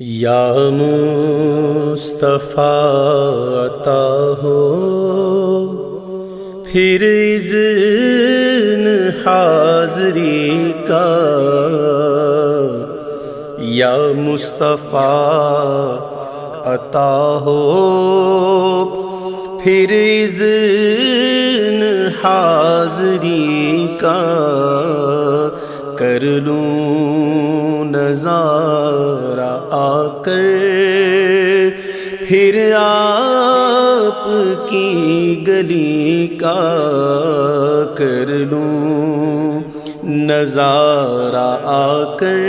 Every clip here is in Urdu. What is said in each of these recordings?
یا مصطفیٰ عطا ہو پھر اذن حاضری کا، یا مصطفیٰ عطا ہو پھر اذن حاضری کا، کر لوں نظارہ آ کر پھر آپ کی گلی کا، کر لوں نظارہ آ کر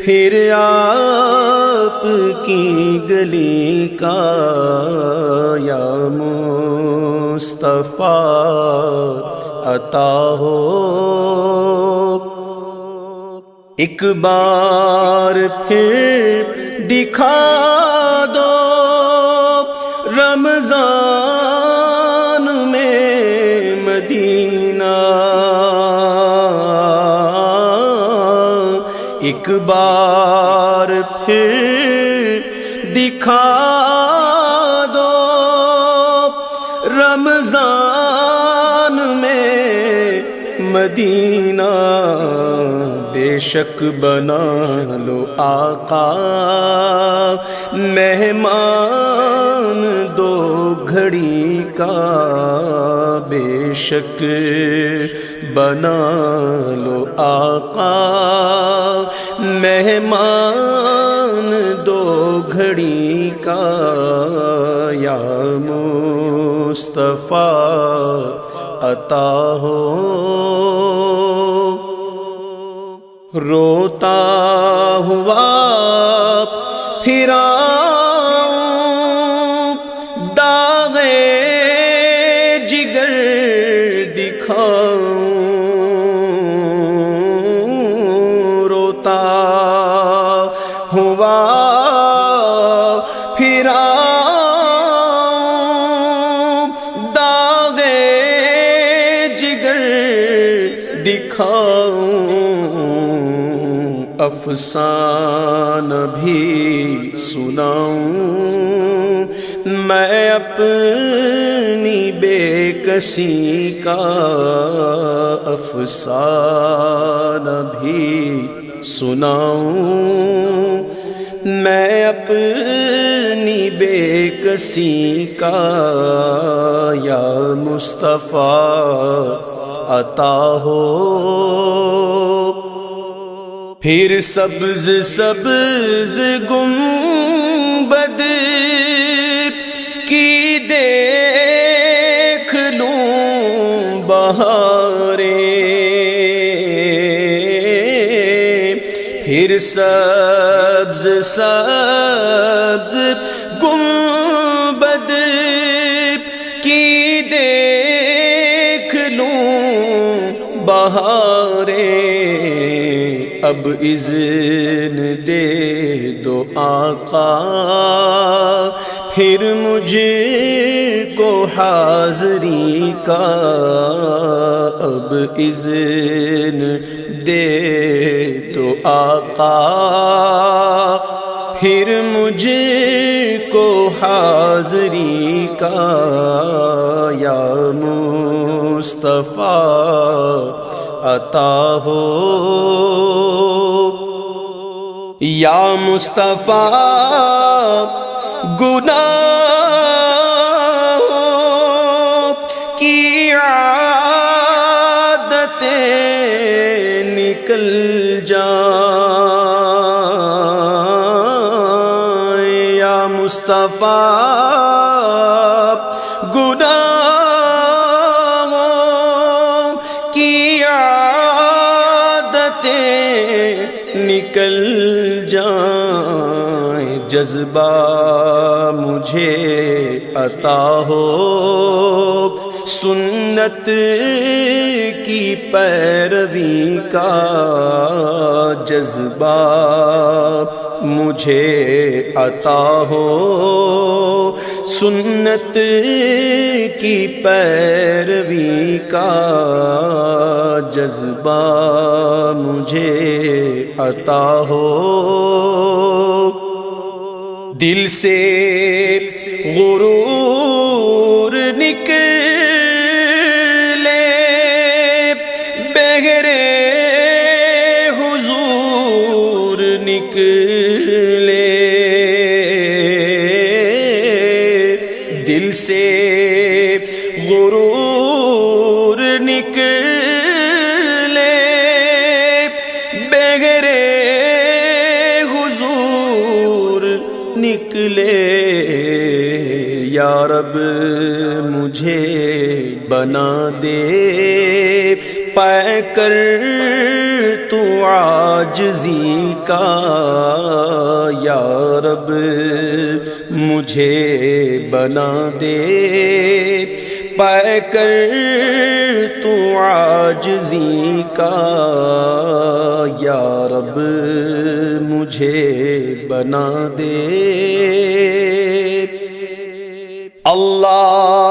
پھر آپ کی گلی کا، یا مصطفیٰ عطا ہو۔ ایک بار پھر دکھا دو رمضان میں مدینہ، ایک بار پھر دکھا دو رمضان میں مدینہ، بے شک بنا لو آقا مہمان دو گھڑی کا، بے شک بنا لو آقا مہمان دو گھڑی کا، یا مصطفیٰ عطا ہو۔ روتا ہوا پھر آؤں داغ جگر دکھاؤں، روتا ہوا پھر آؤں داغ جگر دکھاؤں، افسانہ بھی سناؤں میں اپنی بے کسی کا، افسانہ بھی سناؤں میں اپنی بے کسی کا، یا مصطفیٰ عطا ہو۔ پھر سبز سبز گنبد کی دیکھ لوں بہاریں، پھر سبز سبز گنبد کی دیکھ لوں بہاریں، اب اذن دے دو آقا پھر مجھے کو حاضری کا، اب اذن دے دو آقا پھر مجھے کو حاضری کا، یا مصطفیٰ عطا ہو۔ یا مصطفیٰ گناہوں کی عادتیں نکل جائیں، یا مصطفیٰ گناہوں کی عادتیں نکل جائیں، جذبہ مجھے عطا ہو سنت کی پیروی کا، جذبہ مجھے عطا ہو سنت کی پیروی کا، جذبہ مجھے عطا ہو، دل سے غرور نکلے، بغیر حضور نکلے، دل سے غرور نکلے، بغیر حضور نکلے، یا رب مجھے بنا دے پا کر تو عاجزی کا، یا رب مجھے بنا دے پا کر تو عاجزی کا، یا رب مجھے بنا دے۔ اللہ